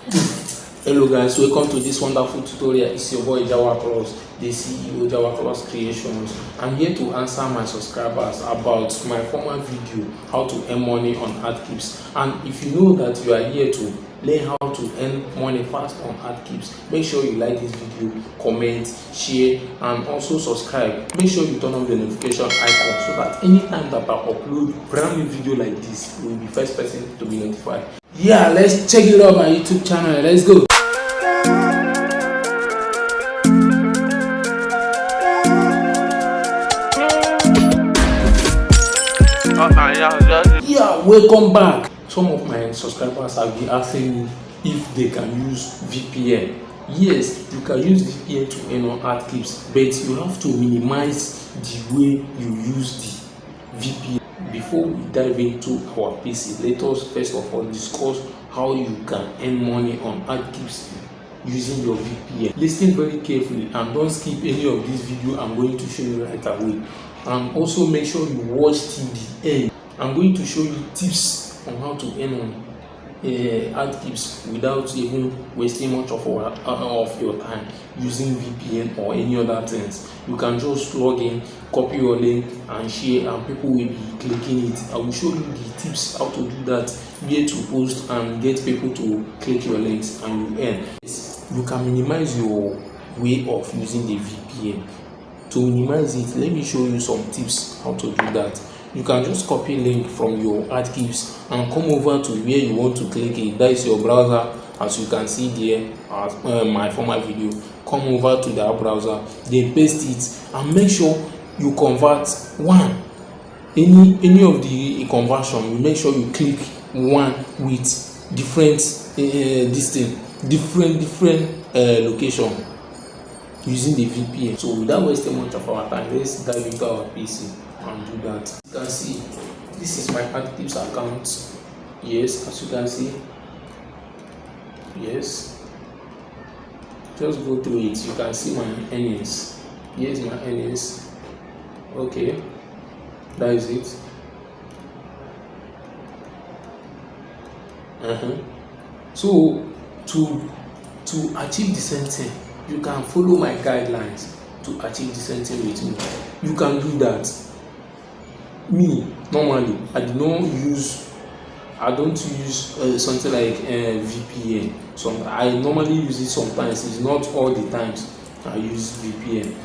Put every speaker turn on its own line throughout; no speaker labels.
Hello guys, welcome to this wonderful tutorial. It's your boy Jawaclux, the CEO Jawaclux Creations. I'm here to answer my subscribers about my former video, how to earn money on Adkeeps. And if you know that you are here to learn how to earn money fast on Adkeeps, make sure you like this video, comment, share, and also subscribe. Make sure you turn on the notification icon so that anytime that I upload brand new video like this, you will be the first person to be notified. Yeah, let's check it out my YouTube channel. Let's go. Yeah, welcome back. Some of my subscribers have been asking me if they can use VPN. Yes, you can use VPN to earn on Adkeeps, but you have to minimize the way you use the VPN. Before we dive into our PC, let us first of all discuss how you can earn money on Adkeeps using your VPN. Listen very carefully and don't skip any of this video I'm going to show you right away. And also make sure you watch till the end. I'm going to show you tips on how to earn on Adkeeps without even wasting much of your time using VPN or any other things. You can just log in, copy your link and share, and people will be clicking it. I will show you the tips how to do that, where to post and get people to click your links, and you earn. You can minimize your way of using the VPN. To minimize it, let me show you some tips how to do that. You can just copy link from your Adkeeps and come over to where you want to click it. That is your browser, as you can see there as my former video. Come over to that browser, then paste it and make sure you convert one. Any of the conversion, you make sure you click one with different different location using the VPN. So without wasting much of our time, let's dive into our PC and do that. You can see this is my Adkeeps account. Yes, as you can see. Yes, just go through it. You can see my earnings. Here's my earnings. Okay, that is it. So to achieve the same thing, you can follow my guidelines to achieve the same thing with me. You can do that. Me normally, I don't use something like VPN. So I normally use it sometimes. It's not all the times I use VPN.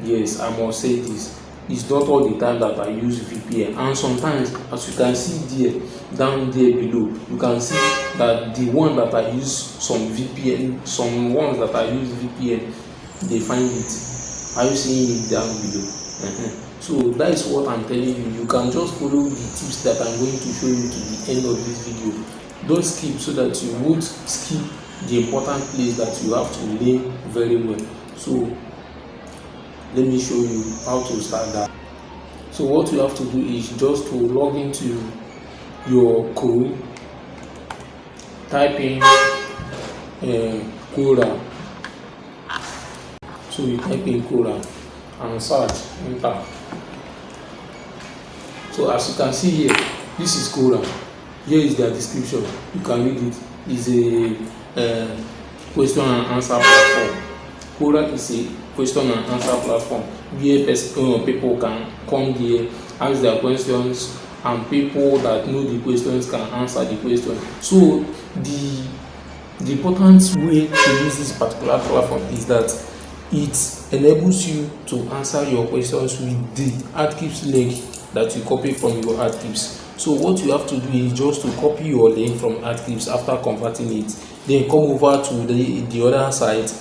Yes, I must say this. It's not all the time that I use VPN, and sometimes, as you can see there, down there below, you can see that the one that I use some ones that I use VPN, they find it. Are you seeing it down below? So that is what I'm telling you. You can just follow the tips that I'm going to show you to the end of this video. Don't skip, so that you won't skip the important place that you have to learn very well. So let me show you how to start that. So what you have to do is just to log into your Chrome, type in Quora. So you type in Quora and search, enter. So as you can see here, this is Quora. Here is their description. You can read it. It's a question and answer platform. Quora is a question and answer platform where people can come here, ask their questions, and people that know the questions can answer the question. So the important way to use this particular platform is that it enables you to answer your questions with the Adkeeps link that you copy from your Adkeeps. So what you have to do is just to copy your link from Adkeeps after converting it, then come over to the other side,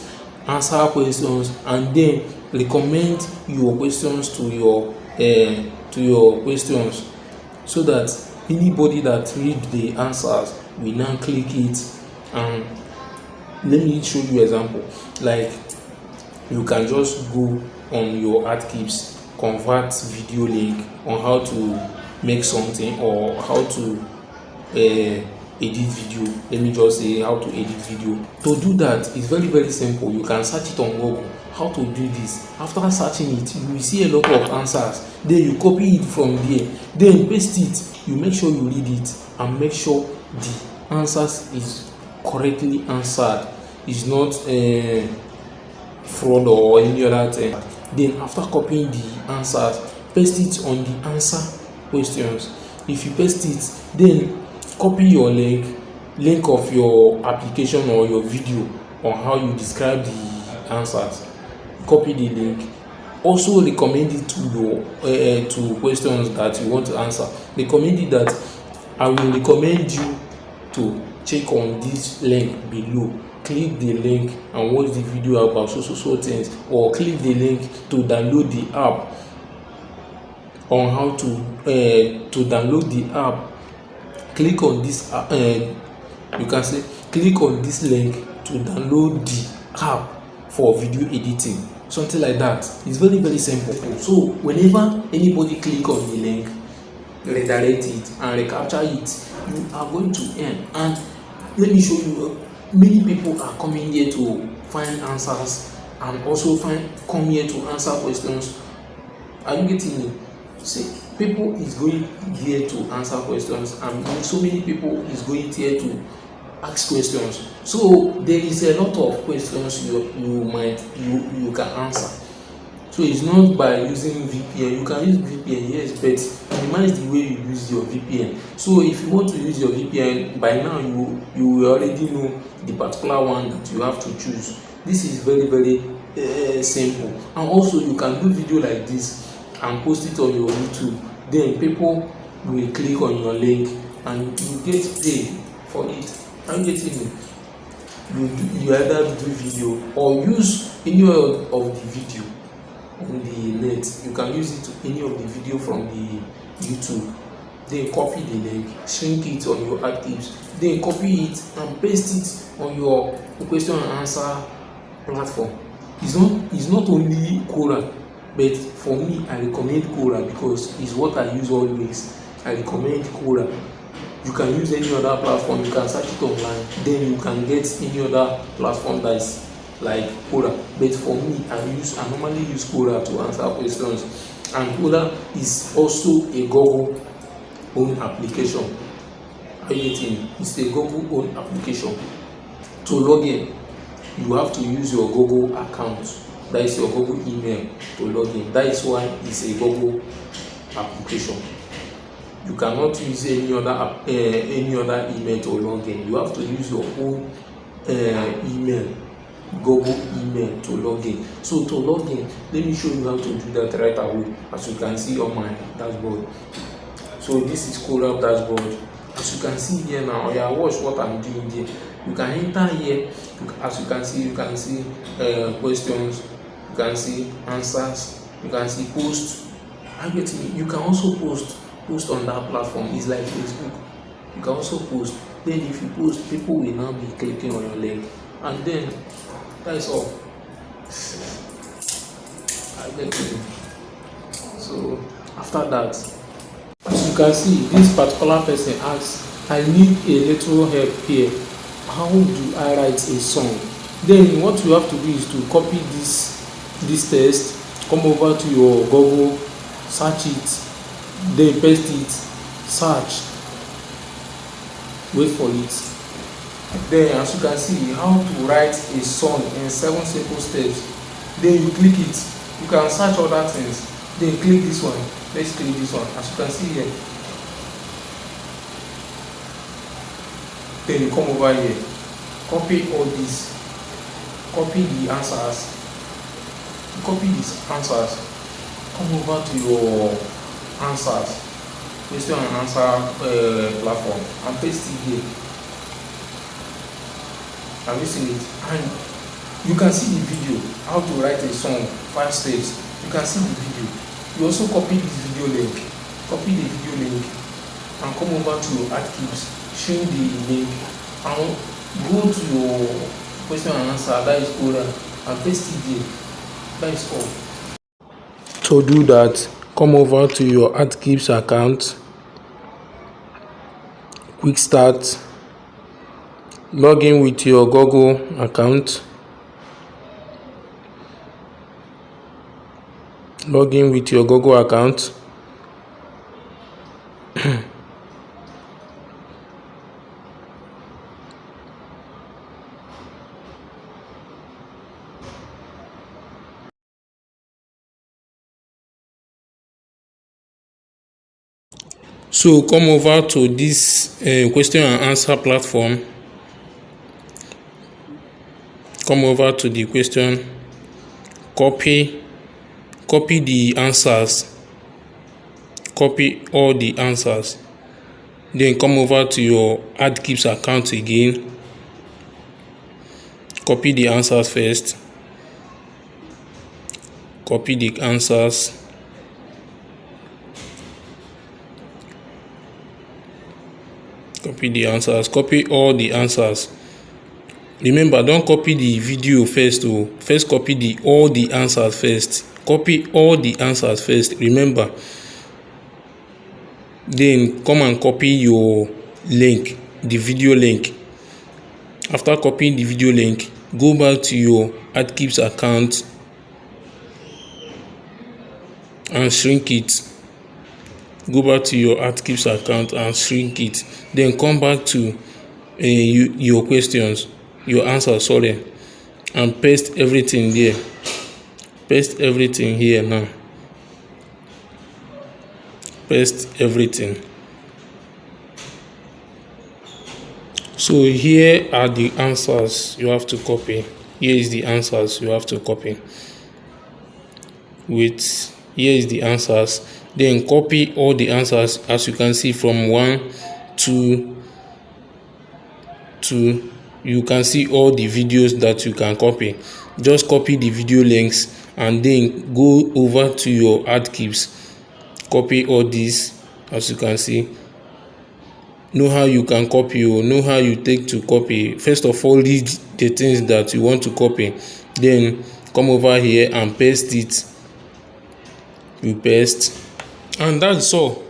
answer questions, and then recommend your questions to your questions, so that anybody that read the answers will now click it. And let me show you example. Like, you can just go on your Adkeeps, convert video link on how to make something or how to edit video. Let me just say how to edit video. To do that, it's very simple. You can search it on Google how to do this. After searching it, you will see a lot of answers. Then you copy it from there, then paste it. You make sure you read it and make sure the answers is correctly answered, is not fraud or any other thing. Then after copying the answers, paste it on the answer questions. If you paste it, then copy your link of your application or your video on how you describe the answers. Copy the link. Also recommend it to your to questions that you want to answer. Recommend it that I will recommend you to check on this link below. Click the link and watch the video about so things, or click the link to download the app on how to download the app. Click on this you can say click on this link to download the app for video editing, something like that. It's very simple. So whenever anybody click on the link, redirect it and recapture it, you are going to earn. And let me show you, many people are coming here to find answers and also come here to answer questions. Are you getting me? See, people is going here to answer questions, and so many people is going here to ask questions. So there is a lot of questions you can answer. So it's not by using VPN. You can use VPN, yes, but minimize the way you use your VPN. So if you want to use your VPN, by now you already know the particular one that you have to choose. This is very simple. And also you can do video like this and post it on your YouTube. Then people will click on your link and you get paid for it. I'm getting it. You either do video or use any of the video on the net. You can use it to any of the video from the YouTube. Then copy the link, shrink it on your Adkeeps, then copy it and paste it on your question and answer platform. It's not only Quora, but for me I recommend Quora because it's what I use always. I recommend Quora. You can use any other platform, you can search it online, then you can get any other platform that is like Quora. But for me, I normally use Quora to answer questions, and Quora is also a Google own application. Are you getting? It's a Google own application. To log in, you have to use your Google account. That is your Google email to log in. That is why it's a Google application. You cannot use any other email to log in. You have to use your own email, Google email, to log in. So to log in, let me show you how to do that right away. As you can see on my dashboard. So this is Quora dashboard. As you can see here now, yeah, watch what I'm doing here. You can enter here. As you can see questions. You can see answers. You can see posts. You can also post on that platform. It's like Facebook. You can also post. Then if you post, people will now be clicking on your link, and then that is all. I get you. So after that, as you can see, this particular person asks, I need a little help here. How do I write a song? Then what you have to do is to copy this text, come over to your Google, search it, then paste it, search, wait for it. Then as you can see, how to write a song in 7 simple steps. Then you click it. You can search other things. Then click this one. Let's click this one. As you can see here. Then you come over here. Copy all this. Copy the answers. Copy these answers. Come over to your answers, question and answer platform, and paste it here. Have you seen it? And you can see the video, how to write a song, 5 steps. You can see the video. You also copy this video link. Copy the video link and come over to your Adkeeps, shrink the link, and go to your question and answer, that is Quora, and paste it here. That is all. To do that, come over to your Adkeeps account, quick start, log in with your Google account, log in with your Google account. So come over to this question and answer platform. Come over to the question, copy the answers, copy all the answers. Then come over to your Adkeeps account again. Copy the answers first. Copy the answers. Copy the answers. Copy all the answers. Remember, don't copy the video first. First copy all the answers first. Copy all the answers first. Remember. Then come and copy your link, the video link. After copying the video link, go back to your Adkeeps account and shrink it. Go back to your Adkeeps account and shrink it. Then come back to your questions, your answers, and paste everything there. Paste everything here now. Paste everything. So here are the answers you have to copy. Here is the answers you have to copy. Here is the answers. Then copy all the answers, as you can see, from 1 to 2. You can see all the videos that you can copy. Just copy the video links and then go over to your Adkeeps. Copy all this, as you can see. Know how you can copy, or know how you take to copy. First of all, read the things that you want to copy. Then come over here and paste it. You paste, and that's all.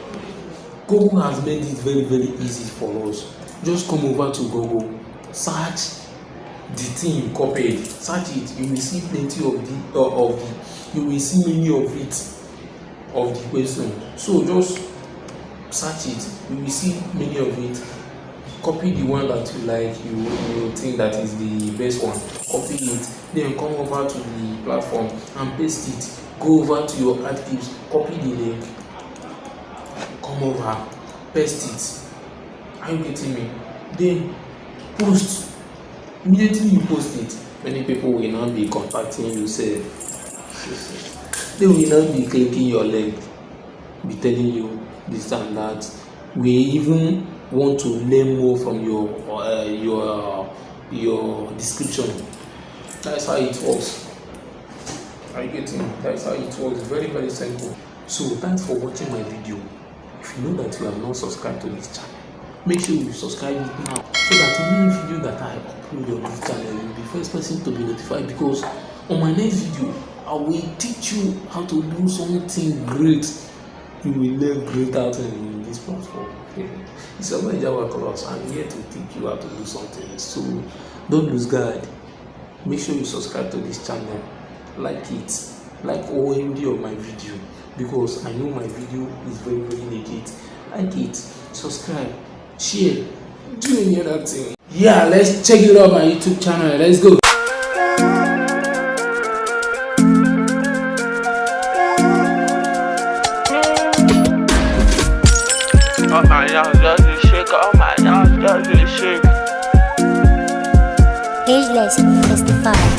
Google has made it very, very easy for us. Just come over to Google, search the thing you copied, search it. You will see plenty you will see many of the question. So just search it. You will see many of it. Copy the one that you like, you think that is the best one. Copy it. Then come over to the platform and paste it. Go over to your Adkeeps, copy the link, come over, paste it. Are you getting me? Then post. Immediately you post it, many people will not be contacting you. Say they will not be clicking your link, be telling you this and that. We even want to learn more from your description. That's how it works. Are you getting? That's how it works. Very, very simple. So thanks for watching my video. If you know that you have not subscribed to this channel, make sure you subscribe now, so that any video that I upload on this channel, you'll be the first person to be notified. Because on my next video, I will teach you how to do something great. You will learn great out in this platform. It's about Jawaclux. I'm here to teach you how to do something. So don't lose guard. Make sure you subscribe to this channel. Like it, like all video of my video, because I know my video is very, very legit. Like it, subscribe, share, do any other thing. Yeah, let's check it out my YouTube channel. Let's go.
Oh my God, does it shake? Oh my God, does it shake?
Ageless, testify.